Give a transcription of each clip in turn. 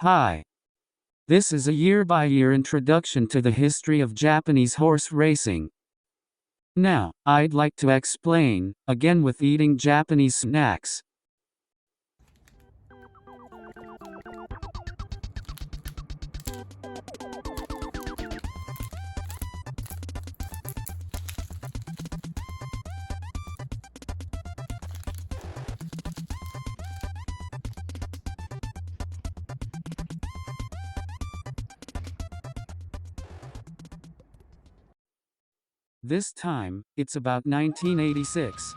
Hi. This is a year-by-year introduction to the history of Japanese horse racing. Now, I'd like to explain, again with eating Japanese snacks. This time, it's about 1986.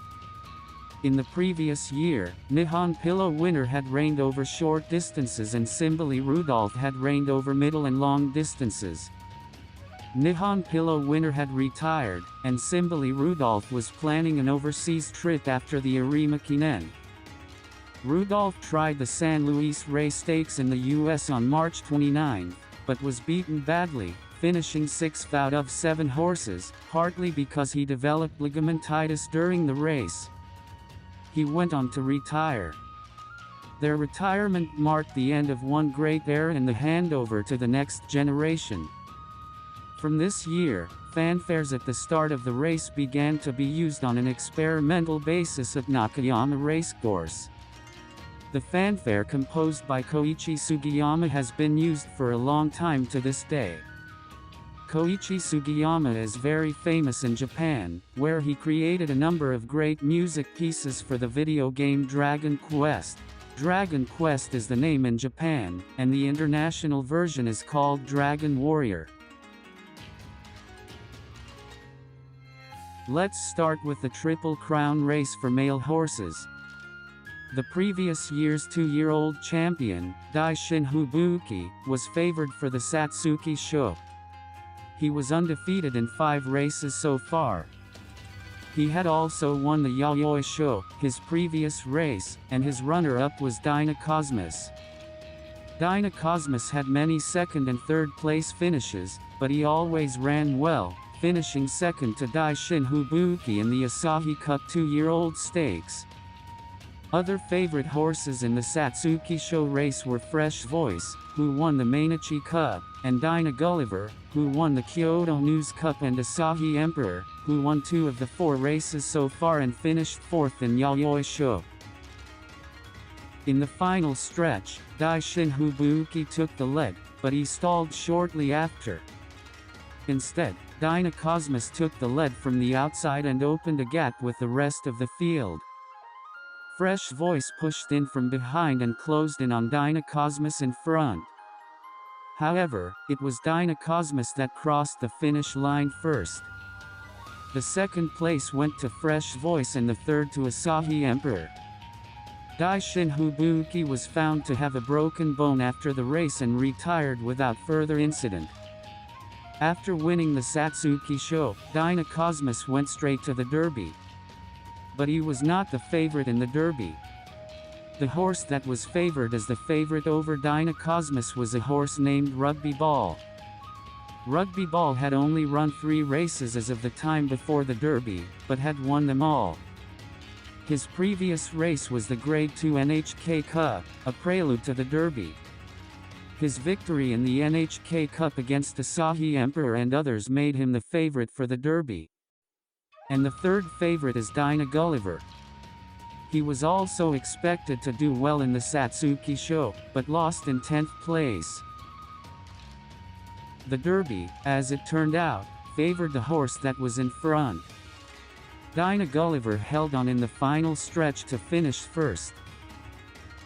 In the previous year, Nihon Pillow winner had reigned over short distances and Simbali Rudolph had reigned over middle and long distances. Nihon Pillow winner had retired, and Simbali Rudolph was planning an overseas trip after the Arima Kinen. Rudolph tried the San Luis Rey Stakes in the US on March 29, but was beaten badly, finishing 6th out of 7 horses, partly because he developed ligamentitis during the race. He went on to retire. Their retirement marked the end of one great era and the handover to the next generation. From this year, fanfares at the start of the race began to be used on an experimental basis at Nakayama Racecourse. The fanfare composed by Koichi Sugiyama has been used for a long time to this day. Koichi Sugiyama is very famous in Japan, where he created a number of great music pieces for the video game Dragon Quest. Dragon Quest is the name in Japan, and the international version is called Dragon Warrior. Let's start with the Triple Crown race for male horses. The previous year's 2-year-old champion, Daishin Hubuki, was favored for the Satsuki Sho. He was undefeated in 5 races so far. He had also won the Yayoi Sho, his previous race, and his runner-up was Dynacosmos. Dynacosmos had many second and third place finishes, but he always ran well, finishing second to Daishin Hubuki in the Osaka Cup 2-year-old stakes. Other favorite horses in the Satsuki Sho race were Fresh Voice, who won the Mainichi Cup, and Dyna Gulliver, who won the Kyodo News Cup, and Asahi Emperor, who won 2 of the 4 races so far and finished 4th in Yayoi Sho. In the final stretch, Daishin Hubuki took the lead, but he stalled shortly after. Instead, Dynacosmos took the lead from the outside and opened a gap with the rest of the field. Fresh Voice pushed in from behind and closed in on Dynacosmos in front. However, it was Dynacosmos that crossed the finish line first. The second place went to Fresh Voice and the third to Asahi Emperor. Daishin Hubuki was found to have a broken bone after the race and retired without further incident. After winning the Satsuki Sho, Dynacosmos went straight to the Derby. But he was not the favorite in the Derby. The horse that was favored as the favorite over Dynacosmos was a horse named Rugby Ball. Rugby Ball had only run 3 races as of the time before the Derby, but had won them all. His previous race was the Grade 2 NHK Cup, a prelude to the Derby. His victory in the NHK Cup against Asahi Emperor and others made him the favorite for the Derby. And the third favorite is Dyna Gulliver. He was also expected to do well in the Satsuki Sho, but lost in 10th place. The Derby, as it turned out, favored the horse that was in front. Dyna Gulliver held on in the final stretch to finish first.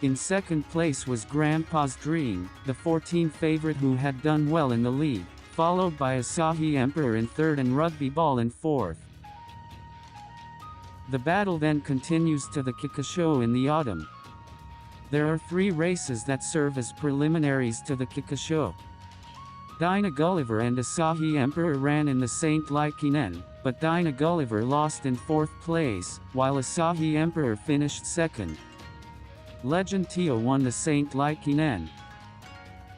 In second place was Grandpa's Dream, the 14th favorite who had done well in the lead, followed by Asahi Emperor in third and Rugby Ball in fourth. The battle then continues to the Kikka Sho in the autumn. There are 3 races that serve as preliminaries to the Kikka Sho. Dyna Gulliver and Asahi Emperor ran in the St. Kinen, but Dyna Gulliver lost in 4th place, while Asahi Emperor finished 2nd. Legend Tio won the St. Kinen.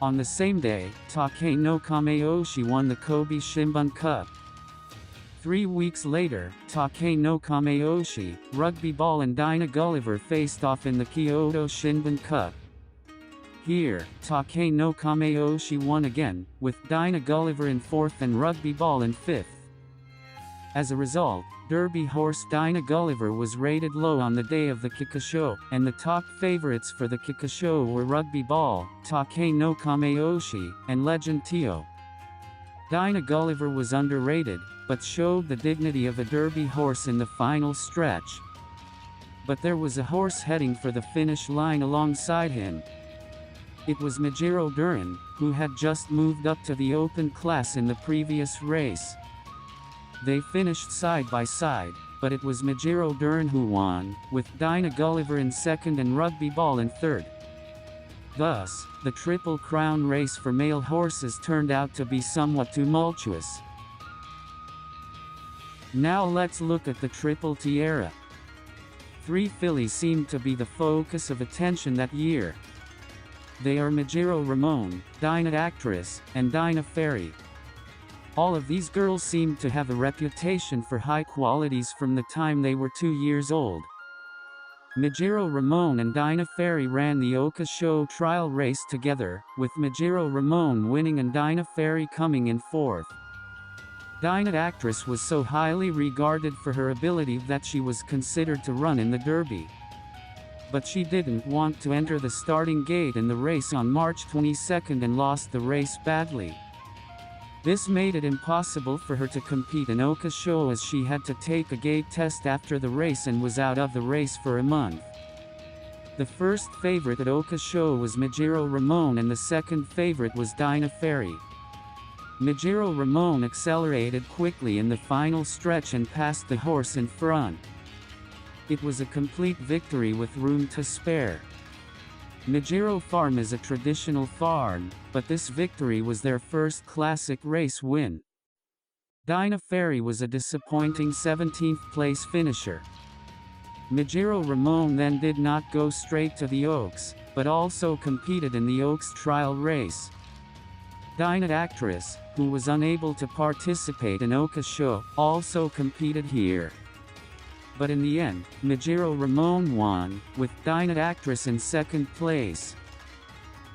On the same day, Takei no Kameyoshi won the Kobe Shinbun Cup. 3 weeks later, Takei no Kameyoshi, Rugby Ball and Dyna Gulliver faced off in the Kyodo Shinbun Cup. Here, Take no Kameyoshi won again, with Dyna Gulliver in 4th and Rugby Ball in 5th. As a result, Derby horse Dyna Gulliver was rated low on the day of the Kikka Sho, and the top favorites for the Kikka Sho were Rugby Ball, Take no Kameyoshi, and Legend Tio. Dyna Gulliver was underrated, but showed the dignity of a Derby horse in the final stretch. But there was a horse heading for the finish line alongside him. It was Majiro Duran, who had just moved up to the open class in the previous race. They finished side by side, but it was Majiro Duran who won, with Dyna Gulliver in 2nd and Rugby Ball in 3rd. Thus, the Triple Crown race for male horses turned out to be somewhat tumultuous. Now let's look at the Triple Tiara. 3 fillies seemed to be the focus of attention that year. They are Majiro Ramon, Dyna Actress, and Dyna Fairy. All of these girls seemed to have a reputation for high qualities from the time they were 2 years old. Majiro Ramon and Dyna Fairy ran the Oka Sho Trial race together, with Majiro Ramon winning and Dyna Fairy coming in 4th. Dyna Actress was so highly regarded for her ability that she was considered to run in the Derby. But she didn't want to enter the starting gate in the race on March 22 and lost the race badly. This made it impossible for her to compete in Oka Sho as she had to take a gate test after the race and was out of the race for a month. The first favorite at Oka Sho was Majiro Ramon and the second favorite was Dyna Fairy. Majiro Ramon accelerated quickly in the final stretch and passed the horse in front. It was a complete victory with room to spare. Majiro Farm is a traditional farm, but this victory was their first classic race win. Dyna Fairy was a disappointing 17th place finisher. Majiro Ramon then did not go straight to the Oaks, but also competed in the Oaks Trial race. Dyna Actress, who was unable to participate in Oka Sho, also competed here. But in the end, Majiro Ramon won, with Dyna Actress in 2nd place.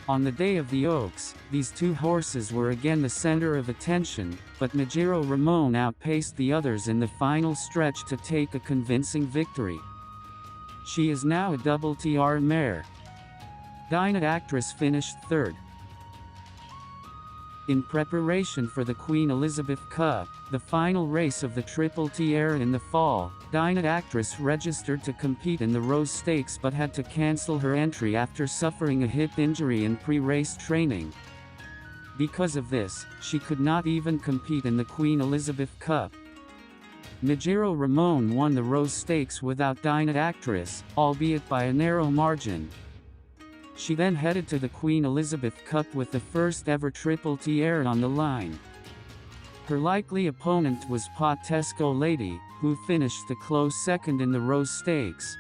On the day of the Oaks, these 2 horses were again the center of attention, but Majiro Ramon outpaced the others in the final stretch to take a convincing victory. She is now a double TR mare. Dyna Actress finished 3rd. In preparation for the Queen Elizabeth Cup, the final race of the Triple Tiara in the fall, Dyna Actress registered to compete in the Rose Stakes but had to cancel her entry after suffering a hip injury in pre-race training. Because of this, she could not even compete in the Queen Elizabeth Cup. Majiro Ramon won the Rose Stakes without Dyna Actress, albeit by a narrow margin. She then headed to the Queen Elizabeth Cup with the first ever Triple Tiara on the line. Her likely opponent was Potesco Lady, who finished a close 2nd in the Rose Stakes.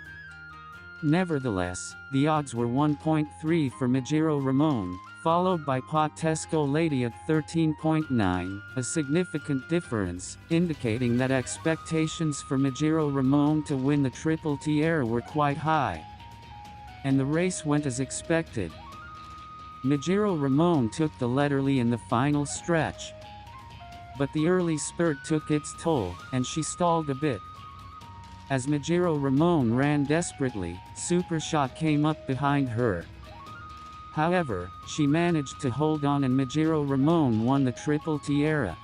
Nevertheless, the odds were 1.3 for Majiro Ramon, followed by Potesco Lady at 13.9, a significant difference, indicating that expectations for Majiro Ramon to win the Triple Tiara were quite high. And the race went as expected. Majiro Ramon took the lead in the final stretch. But the early spurt took its toll, and she stalled a bit. As Majiro Ramon ran desperately, Supershot came up behind her. However, she managed to hold on and Majiro Ramon won the Triple Tiara.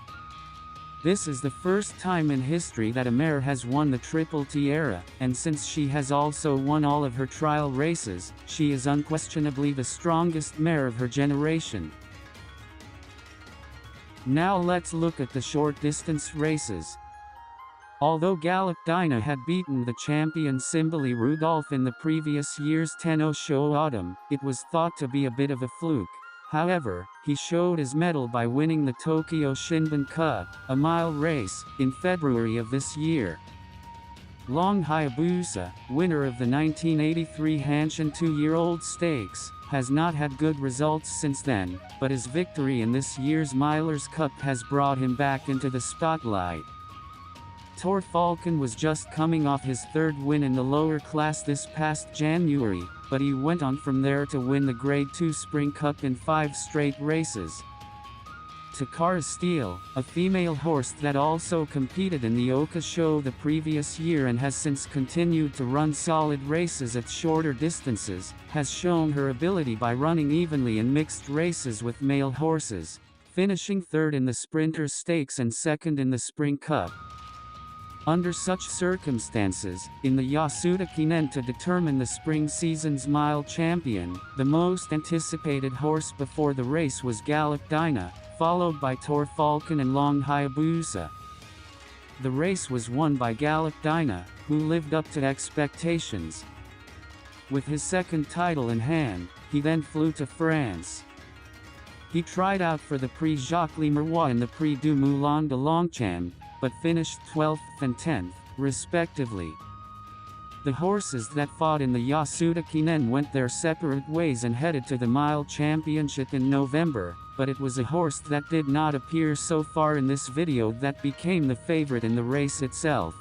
This is the first time in history that a mare has won the Triple Tiara, and since she has also won all of her trial races, she is unquestionably the strongest mare of her generation. Now let's look at the short distance races. Although Gallop Dyna had beaten the champion Simbali Rudolph in the previous year's Tenno Show Autumn, it was thought to be a bit of a fluke. However, he showed his mettle by winning the Tokyo Shinbun Cup, a mile race, in February of this year. Long Hayabusa, winner of the 1983 Hanshin 2-year-old stakes, has not had good results since then, but his victory in this year's Milers Cup has brought him back into the spotlight. Tor Falcon was just coming off his 3rd win in the lower class this past January, but he went on from there to win the Grade 2 Spring Cup in 5 straight races. Takara Steel, a female horse that also competed in the Oka Sho the previous year and has since continued to run solid races at shorter distances, has shown her ability by running evenly in mixed races with male horses, finishing third in the Sprinters Stakes and second in the Spring Cup. Under such circumstances, in the Yasuda Kinen to determine the spring season's mile champion, the most anticipated horse before the race was Gallic Dinah, followed by Tor Falcon and Long Hayabusa. The race was won by Gallic Dinah, who lived up to expectations. With his second title in hand, he then flew to France. He tried out for the Prix Jacques Lemerroy and the Prix du Moulin de Longchamp, but finished 12th and 10th, respectively. The horses that fought in the Yasuda Kinen went their separate ways and headed to the Mile Championship in November, but it was a horse that did not appear so far in this video that became the favorite in the race itself.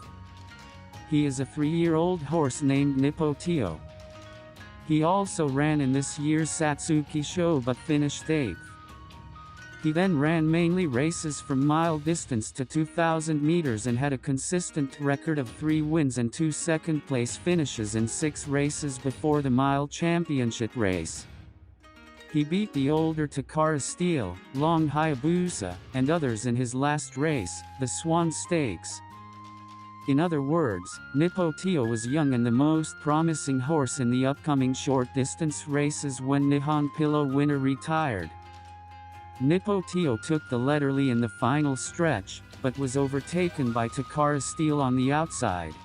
He is a 3-year-old horse named Nippotio. He also ran in this year's Satsuki Sho but finished 8th. He then ran mainly races from mile distance to 2,000 meters and had a consistent record of 3 wins and 2 second-place finishes in 6 races before the Mile Championship race. He beat the older Takara Steel, Long Hayabusa, and others in his last race, the Swan Stakes. In other words, Nippotio was young and the most promising horse in the upcoming short-distance races when Nihon Pillow winner retired. Nippotio took the lead early in the final stretch, but was overtaken by Takara Steel on the outside.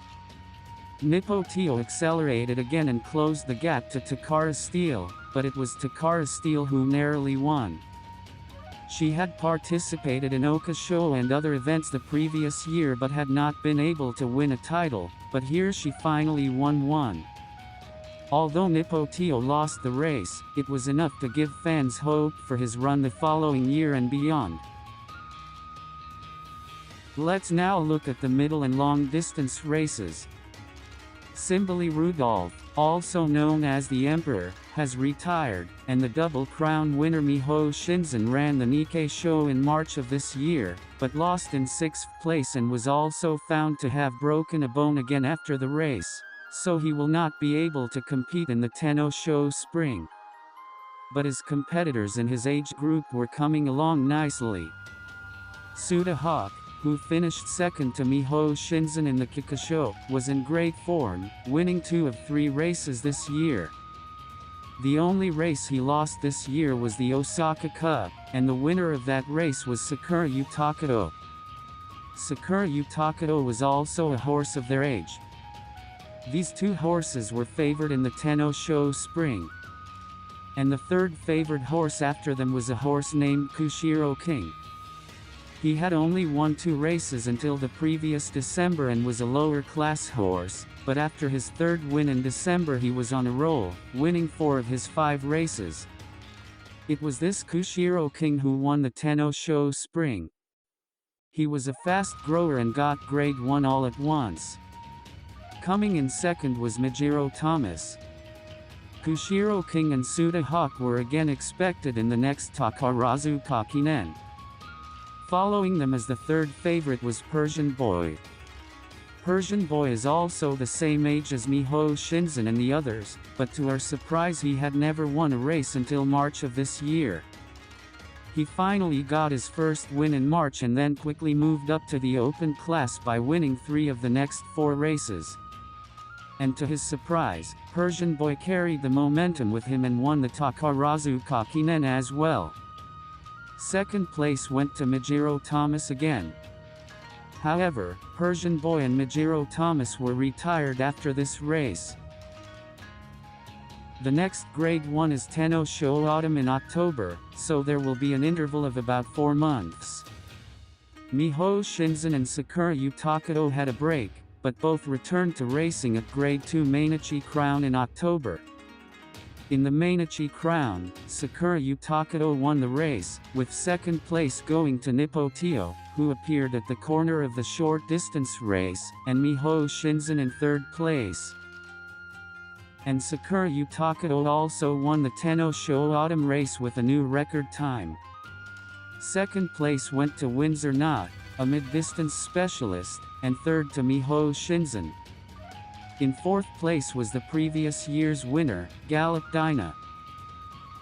Nippotio accelerated again and closed the gap to Takara Steel, but it was Takara Steel who narrowly won. She had participated in Oka Sho and other events the previous year but had not been able to win a title, but here she finally won one. Although Nippotio lost the race, it was enough to give fans hope for his run the following year and beyond. Let's now look at the middle and long distance races. Simbali Rudolph, also known as the Emperor, has retired, and the Double Crown winner Miho Shinzen ran the Nikkei Sho in March of this year, but lost in 6th place and was also found to have broken a bone again after the race, so he will not be able to compete in the Tenno Sho Spring. But his competitors in his age group were coming along nicely. Suda Hawk, who finished second to Miho Shinzen in the Kikka Sho, was in great form, winning 2 of 3 races this year. The only race he lost this year was the Osaka Cup, and the winner of that race was Sakura Utakado. Sakura Utakado was also a horse of their age. These 2 horses were favored in the Tenno Sho Spring. And the third favored horse after them was a horse named Kushiro King. He had only won 2 races until the previous December and was a lower class horse, but after his 3rd win in December he was on a roll, winning 4 of his 5 races. It was this Kushiro King who won the Tenno Sho Spring. He was a fast grower and got grade 1 all at once. Coming in second was Majiro Thomas. Kushiro King and Suda Hawk were again expected in the next Takarazuka Kinen. Following them as the 3rd favorite was Persian Boy. Persian Boy is also the same age as Miho Shinzen and the others, but to our surprise he had never won a race until March of this year. He finally got his first win in March and then quickly moved up to the open class by winning 3 of the next 4 races. And to his surprise, Persian Boy carried the momentum with him and won the Takarazuka Kinen as well. Second place went to Majiro Thomas again. However, Persian Boy and Majiro Thomas were retired after this race. The next grade 1 is Tenno Sho Autumn in October, so there will be an interval of about 4 months. Miho Shinzen and Sakura Utakado had a break, but both returned to racing at grade 2 Mainichi Crown in October. In the Mainichi Crown, Sakura Utakado won the race, with 2nd place going to Nippotio, who appeared at the corner of the short distance race, and Miho Shinzen in 3rd place. and Sakura Takarazuka also won the Tenno Sho Autumn race with a new record time. Second place went to Windsor Knott, a mid-distance specialist, and third to Miho Shinzen. In fourth place was the previous year's winner, Gallop Dyna.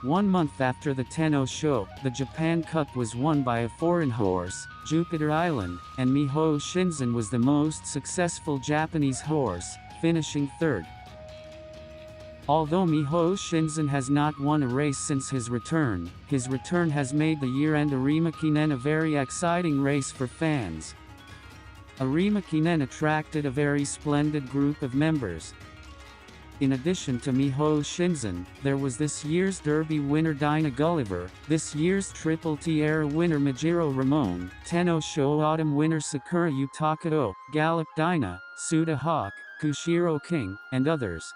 1 month after the Tenno Sho, the Japan Cup was won by a foreign horse, Jupiter Island, and Miho Shinzen was the most successful Japanese horse, finishing third. Although Miho Shinzen has not won a race since his return has made the year-end Arima Kinen a very exciting race for fans. Arima Kinen attracted a very splendid group of members. In addition to Miho Shinzen, there was this year's Derby winner Dyna Gulliver, this year's Triple T Era winner Majiro Ramon, Tenno Sho Autumn winner Sakura Takarazuka, Gallop Dyna, Suda Hawk, Kushiro King, and others.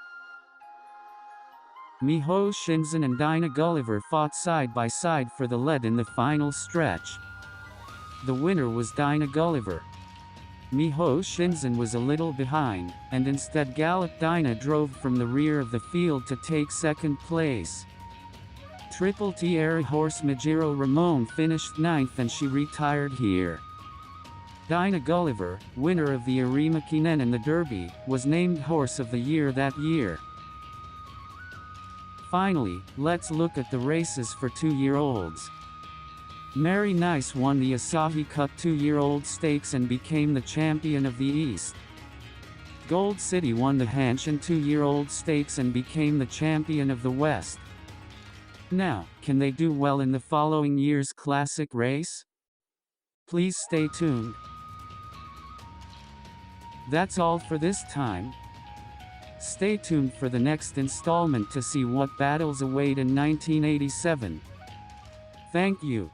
Miho Shinzen and Dyna Gulliver fought side by side for the lead in the final stretch. The winner was Dyna Gulliver. Miho Shinzen was a little behind, and instead Gallop Dyna drove from the rear of the field to take second place. Triple T Era horse Majiro Ramon finished ninth and she retired here. Dyna Gulliver, winner of the Arima Kinen and the Derby, was named Horse of the Year that year. Finally, let's look at the races for 2-year-olds. Mary Nice won the Osaka Cup 2-year-old stakes and became the champion of the East. Gold City won the Hanshin 2-year-old stakes and became the champion of the West. Now, can they do well in the following year's classic race? Please stay tuned. That's all for this time. Stay tuned for the next installment to see what battles await in 1987. Thank you.